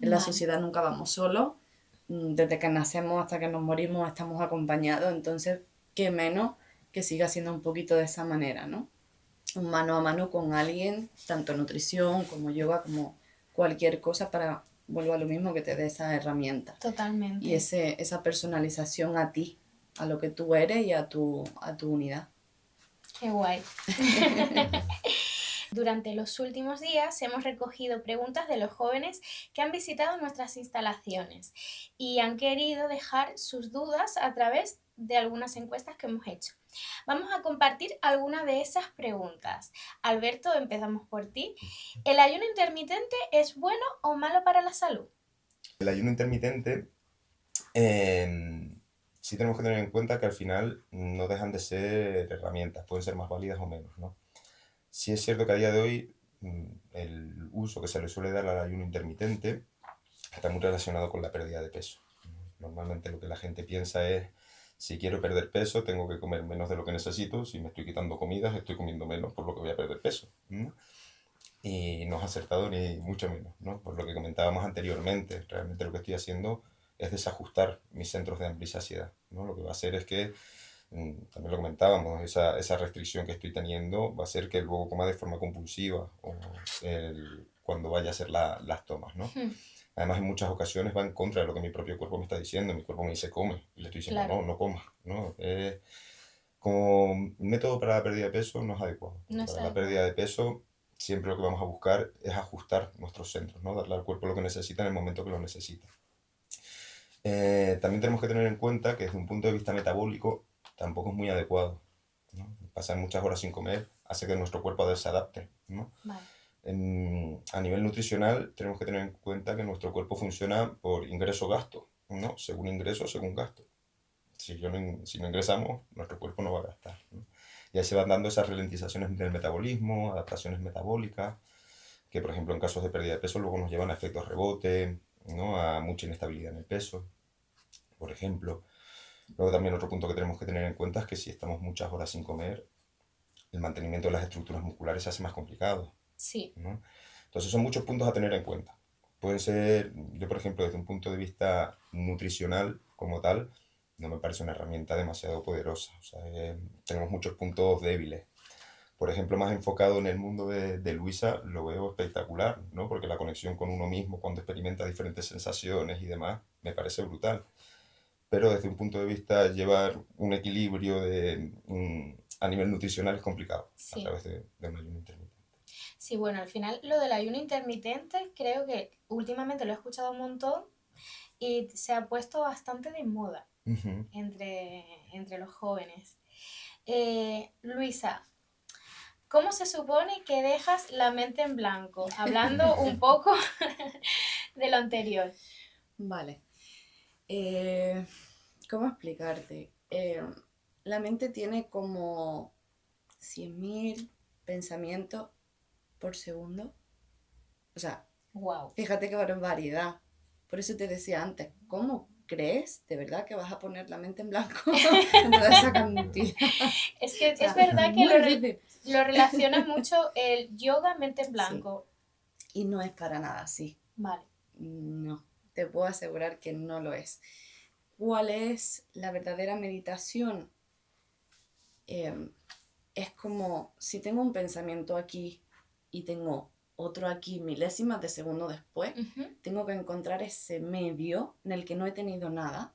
En la sociedad nunca vamos solos, desde que nacemos hasta que nos morimos estamos acompañados, entonces qué menos que siga siendo un poquito de esa manera, ¿no? Un mano a mano con alguien, tanto nutrición como yoga, como cualquier cosa para, vuelvo a lo mismo, que te dé esa herramienta. Totalmente. Y esa personalización a ti, a lo que tú eres y a tu unidad. Qué guay. Durante los últimos días hemos recogido preguntas de los jóvenes que han visitado nuestras instalaciones y han querido dejar sus dudas a través de algunas encuestas que hemos hecho. Vamos a compartir algunas de esas preguntas. Alberto, empezamos por ti. ¿El ayuno intermitente es bueno o malo para la salud? El ayuno intermitente, sí tenemos que tener en cuenta que al final no dejan de ser herramientas, pueden ser más válidas o menos, ¿no? Sí es cierto que a día de hoy el uso que se le suele dar al ayuno intermitente está muy relacionado con la pérdida de peso. Normalmente lo que la gente piensa es, si quiero perder peso, tengo que comer menos de lo que necesito, si me estoy quitando comidas, estoy comiendo menos, por lo que voy a perder peso, ¿no? Y no has acertado ni mucho menos, ¿no? Por lo que comentábamos anteriormente, realmente lo que estoy haciendo es desajustar mis centros de hambre y saciedad, ¿no? Lo que va a hacer es que, también lo comentábamos, esa restricción que estoy teniendo va a hacer que luego coma de forma compulsiva o cuando vaya a hacer las tomas, ¿no? Además, en muchas ocasiones va en contra de lo que mi propio cuerpo me está diciendo. Mi cuerpo me dice, come. Y le estoy diciendo, Claro. no comas, ¿no? Como método para la pérdida de peso no es adecuado. No es Para la adecuado. pérdida de peso siempre lo que vamos a buscar es ajustar nuestros centros, ¿no? Darle al cuerpo lo que necesita en el momento que lo necesita. También tenemos que tener en cuenta que desde un punto de vista metabólico tampoco es muy adecuado, ¿no? Pasar muchas horas sin comer hace que nuestro cuerpo se adapte, ¿no? Vale. A nivel nutricional tenemos que tener en cuenta que nuestro cuerpo funciona por ingreso-gasto, ¿no? Según ingreso, según gasto. Si no ingresamos, nuestro cuerpo no va a gastar, ¿no? Y ahí se van dando esas ralentizaciones del metabolismo, adaptaciones metabólicas, que por ejemplo en casos de pérdida de peso luego nos llevan a efectos rebote, ¿no? A mucha inestabilidad en el peso, por ejemplo. Luego también otro punto que tenemos que tener en cuenta es que si estamos muchas horas sin comer, el mantenimiento de las estructuras musculares se hace más complicado, Sí, ¿no? Entonces son muchos puntos a tener en cuenta. Pueden ser, yo por ejemplo, desde un punto de vista nutricional como tal, no me parece una herramienta demasiado poderosa. O sea, tenemos muchos puntos débiles. Por ejemplo, más enfocado en el mundo de Luisa, lo veo espectacular, ¿no? Porque la conexión con uno mismo, cuando experimenta diferentes sensaciones y demás, me parece brutal. Pero desde un punto de vista, llevar un equilibrio a nivel nutricional es complicado a sí. través de un ayuno intermitente. Sí, bueno, al final lo del ayuno intermitente creo que últimamente lo he escuchado un montón y se ha puesto bastante de moda Ujú. entre los jóvenes. Luisa, ¿cómo se supone que dejas la mente en blanco? Hablando un poco de lo anterior. Vale. ¿Cómo explicarte? La mente tiene como 100.000 pensamientos por segundo. O sea, Wow. fíjate qué barbaridad. Por eso te decía antes, ¿cómo crees de verdad que vas a poner la mente en blanco con toda esa cantidad? Es que O sea, es verdad que muy difícil. lo relaciona mucho el yoga mente en Sí, blanco. y no es para nada así. Vale. No, te puedo asegurar que no lo es. ¿Cuál es la verdadera meditación? Es como si tengo un pensamiento aquí y tengo otro aquí milésimas de segundo después, tengo que encontrar ese medio en el que no he tenido nada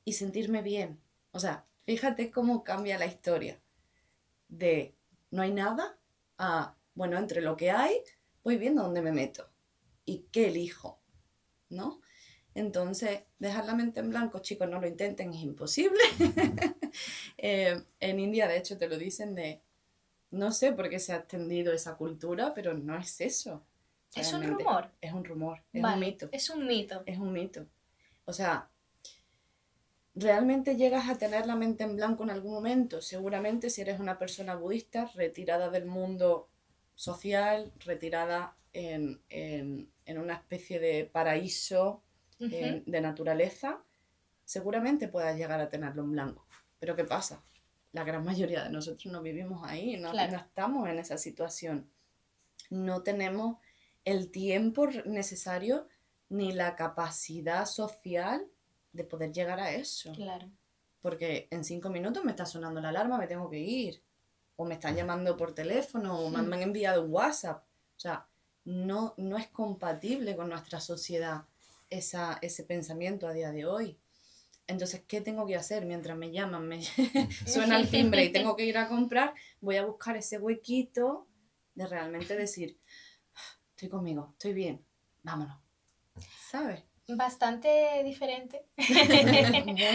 y sentirme bien. O sea, fíjate cómo cambia la historia de no hay nada a, bueno, entre lo que hay, voy viendo dónde me meto y qué elijo, ¿no? Entonces, dejar la mente en blanco, chicos, no lo intenten, es imposible. En India, de hecho, te lo dicen de, no sé por qué se ha extendido esa cultura, pero no es eso. ¿Es un Realmente, rumor? es un rumor, es un Vale, mito, es un mito. es un mito. O sea, ¿realmente llegas a tener la mente en blanco en algún momento? Seguramente si eres una persona budista, retirada del mundo social, retirada en una especie de paraíso de naturaleza, seguramente puedas llegar a tenerlo en blanco. Pero ¿qué pasa? La gran mayoría de nosotros no vivimos ahí, no, Claro. no estamos en esa situación. No tenemos el tiempo necesario ni la capacidad social de poder llegar a eso. Claro. Porque en 5 minutos me está sonando la alarma, me tengo que ir. O me están llamando por teléfono, o me han enviado un WhatsApp. O sea, no es compatible con nuestra sociedad ese pensamiento a día de hoy. Entonces, ¿qué tengo que hacer? Mientras me llaman, me suena el timbre y tengo que ir a comprar, voy a buscar ese huequito de realmente decir, estoy conmigo, estoy bien, vámonos. ¿Sabes? Bastante diferente Muy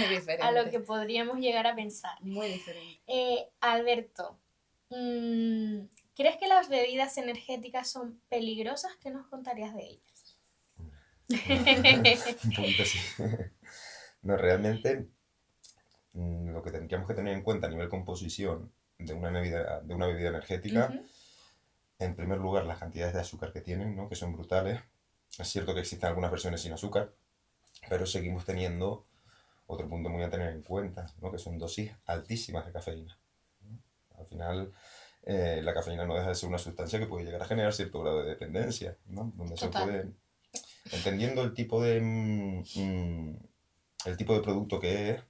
diferente. a lo que podríamos llegar a pensar. Muy diferente. Alberto, ¿crees que las bebidas energéticas son peligrosas? ¿Qué nos contarías de ellas? Un poquito así. No, realmente lo que tendríamos que tener en cuenta a nivel composición de una bebida energética, en primer lugar, las cantidades de azúcar que tienen, ¿no? Que son brutales. Es cierto que existen algunas versiones sin azúcar, pero seguimos teniendo otro punto muy a tener en cuenta, ¿no? Que son dosis altísimas de cafeína, ¿no? Al final, la cafeína no deja de ser una sustancia que puede llegar a generar cierto grado de dependencia, ¿no? Donde se Total. puede, entendiendo el tipo de producto que es,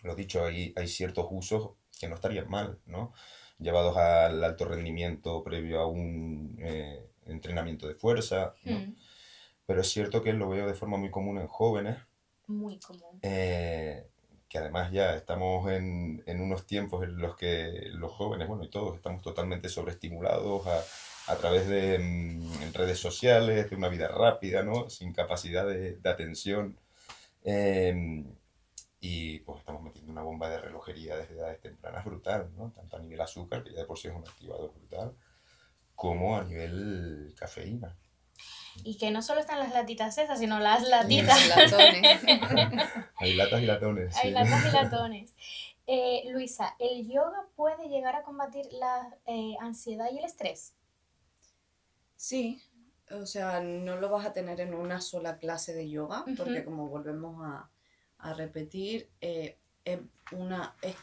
lo dicho, hay ciertos usos que no estarían mal, ¿no? Llevados al alto rendimiento previo a un entrenamiento de fuerza, ¿no? Pero es cierto que lo veo de forma muy común en jóvenes, Muy común. que además ya estamos en unos tiempos en los que los jóvenes, bueno, y todos estamos totalmente sobreestimulados a través de redes sociales, de una vida rápida, ¿no? Sin capacidad de atención. y pues estamos metiendo una bomba de relojería desde edades tempranas brutal, ¿no? Tanto a nivel azúcar, que ya de por sí es un activador brutal, como a nivel cafeína. Y que no solo están las latitas esas, sino las latitas. Latones. Hay latas y latones, Hay sí. latas y latones. Luisa, ¿el yoga puede llegar a combatir la ansiedad y el estrés? Sí, o sea, no lo vas a tener en una sola clase de yoga, porque Ujú. como volvemos a repetir, es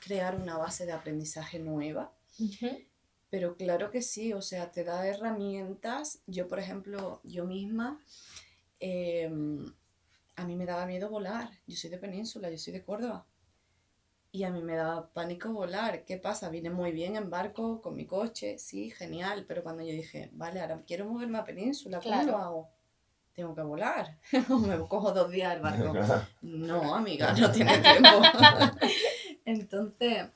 crear una base de aprendizaje nueva. Ujú. Pero claro que sí, o sea, te da herramientas. Yo, por ejemplo, yo misma, a mí me daba miedo volar. Yo soy de Península, yo soy de Córdoba. Y a mí me daba pánico volar. ¿Qué pasa? Vine muy bien en barco, con mi coche, sí, genial. Pero cuando yo dije, vale, ahora quiero moverme a Península, ¿cómo lo Claro. hago? Tengo que volar. O me cojo 2 días el barco. No, amiga, no tiene tiempo. Entonces,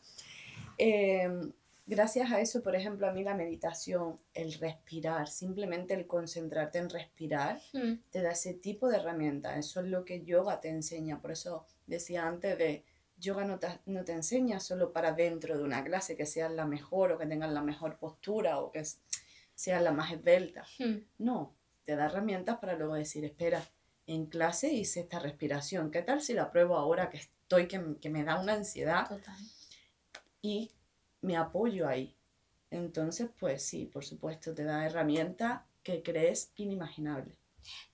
eh, gracias a eso, por ejemplo, a mí la meditación, el respirar, simplemente el concentrarte en respirar, Mm. te da ese tipo de herramientas. Eso es lo que yoga te enseña. Por eso decía antes de yoga no te enseña solo para dentro de una clase, que seas la mejor o que tengas la mejor postura o que seas la más esbelta. Mm. No, te da herramientas para luego decir, espera, en clase hice esta respiración, ¿qué tal si la pruebo ahora que estoy, que me da una ansiedad Total. y me apoyo ahí? Entonces, pues sí, por supuesto, te da herramientas que crees inimaginables.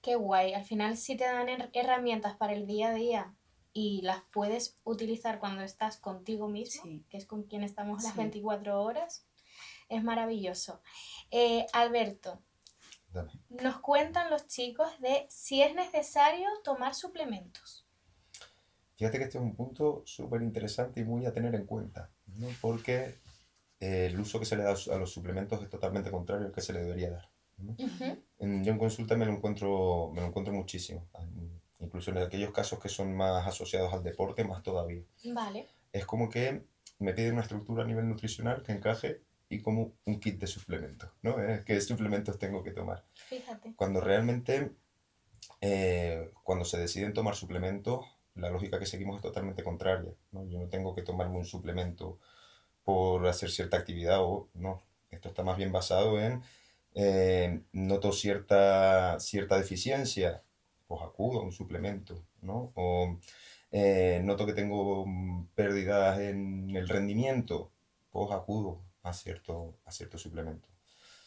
Qué guay. Al final sí te dan herramientas para el día a día y las puedes utilizar cuando estás contigo mismo, Sí, que es con quien estamos las sí. 24 horas. Es maravilloso. Alberto, Dame. nos cuentan los chicos de si es necesario tomar suplementos. Fíjate que este es un punto súper interesante y muy a tener en cuenta, ¿no? Porque el uso que se le da a los suplementos es totalmente contrario al que se le debería dar, ¿no? Ujú. Yo en consulta me lo encuentro muchísimo, incluso en aquellos casos que son más asociados al deporte, más todavía. Vale. Es como que me piden una estructura a nivel nutricional que encaje y como un kit de suplementos, ¿no? ¿Qué suplementos tengo que tomar? Fíjate. Cuando realmente, cuando se deciden tomar suplementos, la lógica que seguimos es totalmente contraria, ¿no? Yo no tengo que tomarme un suplemento por hacer cierta actividad o no. Esto está más bien basado en noto cierta deficiencia, pues acudo a un suplemento, ¿no? O noto que tengo pérdidas en el rendimiento, pues acudo a cierto suplemento.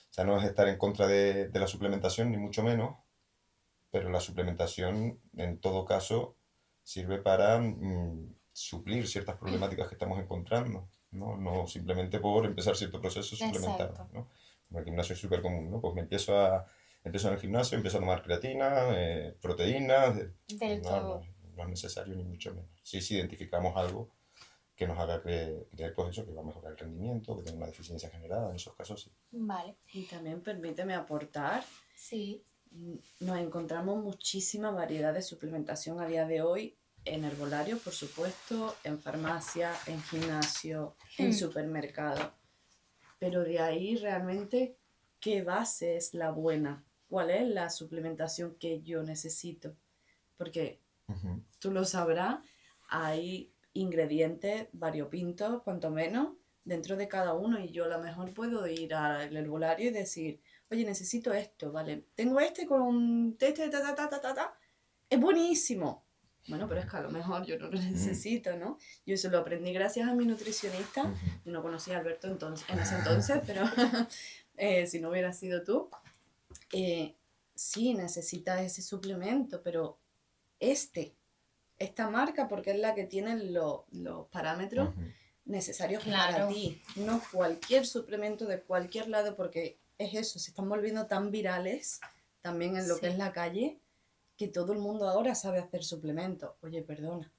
O sea, no es estar en contra de la suplementación, ni mucho menos, pero la suplementación en todo caso sirve para suplir ciertas problemáticas que estamos encontrando, ¿no? No simplemente por empezar cierto proceso suplementar, Exacto. ¿no? En el gimnasio es súper común, ¿no? Pues empiezo en el gimnasio, empiezo a tomar creatina, proteínas, Del no, no, todo. no es necesario ni mucho menos. Sí, si identificamos algo que nos haga creer pues eso, que va a mejorar el rendimiento, que tenga una deficiencia generada, en esos casos sí. Vale. Y también permíteme aportar, Sí. nos encontramos muchísima variedad de suplementación a día de hoy en herbolario, por supuesto, en farmacia, en gimnasio, en supermercado. Pero de ahí realmente, ¿qué base es la buena? ¿Cuál es la suplementación que yo necesito? Porque Ujú. tú lo sabrás, hay ingredientes variopintos, cuanto menos, dentro de cada uno y yo a lo mejor puedo ir al herbolario y decir, oye, necesito esto, ¿vale? Tengo este con este, es buenísimo. Bueno, pero es que a lo mejor yo no lo necesito, ¿no? Yo eso lo aprendí gracias a mi nutricionista. Ujú. Yo no conocía a Alberto en ese entonces, pero si no hubiera sido tú, sí necesitas ese suplemento, pero esta marca, porque es la que tiene los parámetros Ujú. necesarios Claro. para ti, no cualquier suplemento de cualquier lado, porque es eso, se están volviendo tan virales también en lo que Sí. es la calle, que todo el mundo ahora sabe hacer suplementos. Oye, perdona.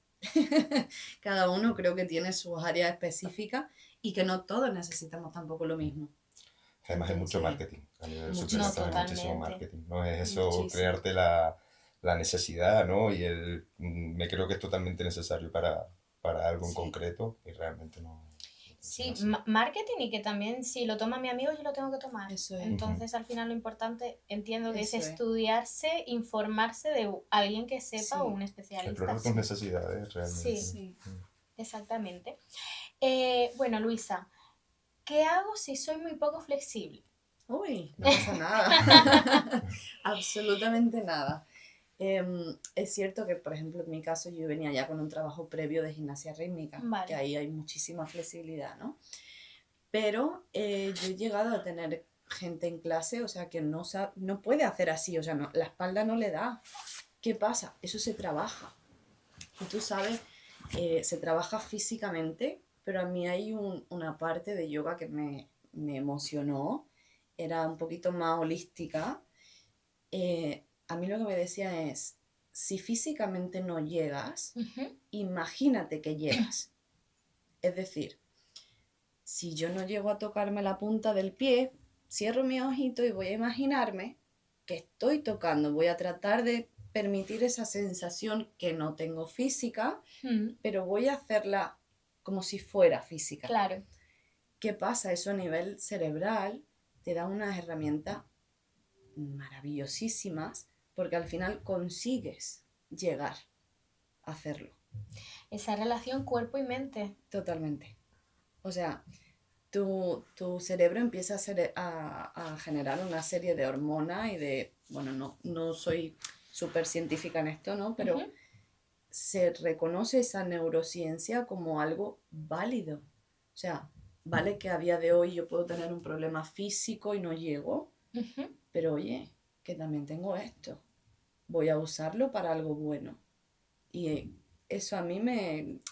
Cada uno creo que tiene sus áreas específicas y que no todos necesitamos tampoco lo mismo. Además hay mucho Entonces, marketing. A nivel de muchísimo. suplementos hay No, muchísimo totalmente. marketing. No es eso Muchísimo. crearte la necesidad, ¿no? Y me creo que es totalmente necesario para algo en Sí. concreto y realmente no. Sí, Así. marketing y que también si lo toma mi amigo yo lo tengo que tomar. Eso es. Entonces al final lo importante entiendo que es Eso es. estudiarse, informarse de alguien que sepa o Sí. un especialista. Explorar tus necesidades realmente. Sí, Sí. exactamente. Bueno, Luisa, ¿qué hago si soy muy poco flexible? Uy, no pasa nada. Absolutamente nada. Es cierto que, por ejemplo, en mi caso yo venía ya con un trabajo previo de gimnasia rítmica, Vale. que ahí hay muchísima flexibilidad, ¿no? Pero yo he llegado a tener gente en clase, o sea, que no puede hacer así, o sea, la espalda no le da. ¿Qué pasa? Eso se trabaja. Y tú sabes, se trabaja físicamente, pero a mí hay una parte de yoga que me emocionó, era un poquito más holística. A mí lo que me decía es, si físicamente no llegas, imagínate que llegas. Es decir, si yo no llego a tocarme la punta del pie, cierro mi ojito y voy a imaginarme que estoy tocando, voy a tratar de permitir esa sensación que no tengo física, pero voy a hacerla como si fuera física. Claro. ¿Qué pasa? Eso a nivel cerebral te da unas herramientas maravillosísimas porque al final consigues llegar a hacerlo. Esa relación cuerpo y mente. Totalmente. O sea, tu cerebro empieza a generar una serie de hormonas y de, bueno, no soy súper científica en esto, ¿no? Pero se reconoce esa neurociencia como algo válido. O sea, vale que a día de hoy yo puedo tener un problema físico y no llego, pero oye, que también tengo esto. Voy a usarlo para algo bueno. Y eso a mí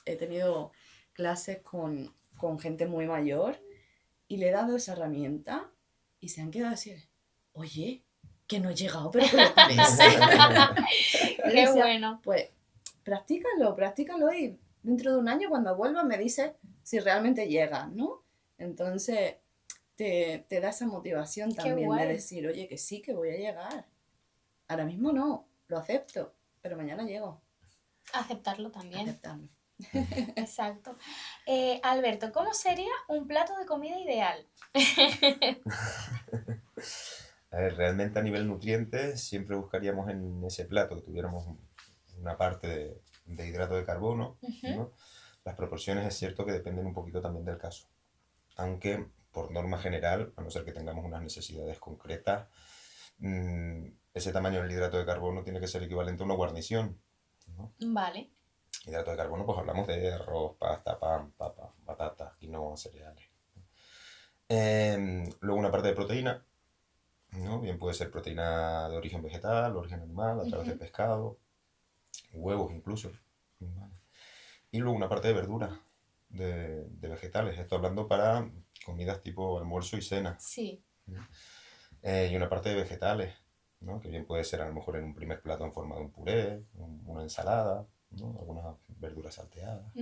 he tenido clases con gente muy mayor y le he dado esa herramienta y se han quedado así, oye, que no he llegado, pero que lo parece. Qué bueno. Pues practícalo y dentro de un año cuando vuelva me dices si realmente llegas, ¿no? Entonces te da esa motivación también de decir, oye, que sí, que voy a llegar. Ahora mismo no, lo acepto, pero mañana llego. Aceptarlo también. Aceptarlo. Exacto. Alberto, ¿cómo sería un plato de comida ideal? A ver, realmente a nivel nutrientes siempre buscaríamos en ese plato que tuviéramos una parte de hidrato de carbono, ¿no? Las proporciones es cierto que dependen un poquito también del caso, aunque por norma general, a no ser que tengamos unas necesidades concretas, ese tamaño del hidrato de carbono tiene que ser equivalente a una guarnición, ¿no? Vale. Hidrato de carbono, pues hablamos de arroz, pasta, pan, papa, batatas, quinoa, cereales. Luego una parte de proteína, ¿no? Bien puede ser proteína de origen vegetal, origen animal, a través del pescado, huevos incluso. ¿Vale? Y luego una parte de verdura, de vegetales. Esto hablando para comidas tipo almuerzo y cena. Sí. Y una parte de vegetales, ¿no? Que bien puede ser a lo mejor en un primer plato en forma de un puré, una ensalada, ¿no? Algunas verduras salteadas.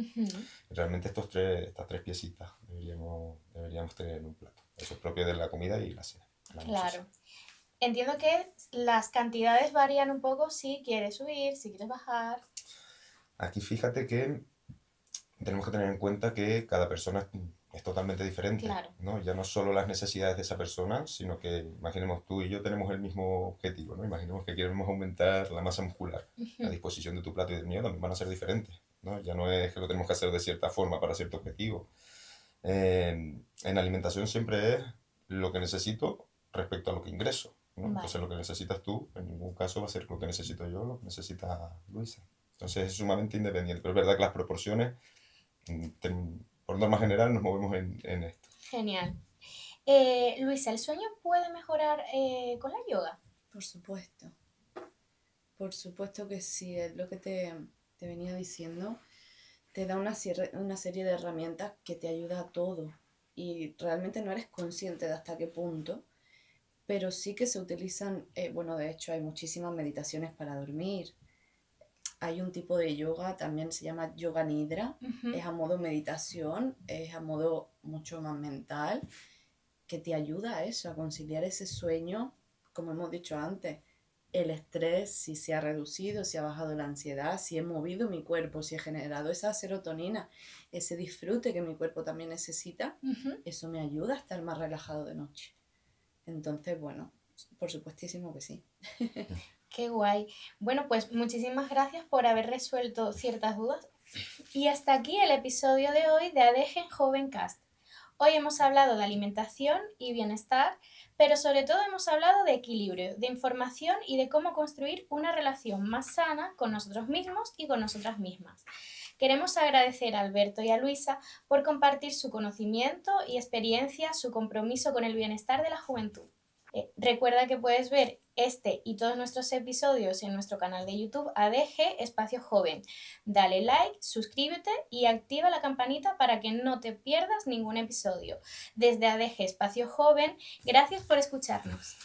Realmente estas tres piecitas deberíamos tener en un plato. Eso es propio de la comida y la cena. Claro. Entiendo que las cantidades varían un poco si quieres subir, si quieres bajar. Aquí fíjate que tenemos que tener en cuenta que cada persona es totalmente diferente, Claro. ¿no? Ya no solo las necesidades de esa persona, sino que imaginemos tú y yo tenemos el mismo objetivo, ¿no? Imaginemos que queremos aumentar la masa muscular. La disposición de tu plato y del mío también van a ser diferentes, ¿no? Ya no es que lo tenemos que hacer de cierta forma para cierto objetivo. En alimentación siempre es lo que necesito respecto a lo que ingreso, ¿no? Vale. Entonces lo que necesitas tú en ningún caso va a ser lo que necesito yo, lo que necesita Luisa. Entonces es sumamente independiente, pero es verdad que las proporciones, por norma general, nos movemos en esto. Genial. Luisa, ¿el sueño puede mejorar con la yoga? Por supuesto. Por supuesto que sí, es lo que te venía diciendo. Te da una serie de herramientas que te ayuda a todo. Y realmente no eres consciente de hasta qué punto, pero sí que se utilizan, bueno, de hecho hay muchísimas meditaciones para dormir. Hay un tipo de yoga, también se llama yoga nidra, es a modo meditación, es a modo mucho más mental, que te ayuda a eso, a conciliar ese sueño, como hemos dicho antes. el estrés, si se ha reducido, si ha bajado la ansiedad, si he movido mi cuerpo, si he generado esa serotonina, ese disfrute que mi cuerpo también necesita, eso me ayuda a estar más relajado de noche. Entonces, bueno, por supuestísimo que sí. Qué guay. Bueno, pues muchísimas gracias por haber resuelto ciertas dudas. Y hasta aquí el episodio de hoy de ADG en Jovencast. Hoy hemos hablado de alimentación y bienestar, pero sobre todo hemos hablado de equilibrio, de información y de cómo construir una relación más sana con nosotros mismos y con nosotras mismas. Queremos agradecer a Alberto y a Luisa por compartir su conocimiento y experiencia, su compromiso con el bienestar de la juventud. Recuerda que puedes ver este y todos nuestros episodios en nuestro canal de YouTube ADG Espacio Joven. Dale like, suscríbete y activa la campanita para que no te pierdas ningún episodio. Desde ADG Espacio Joven, gracias por escucharnos.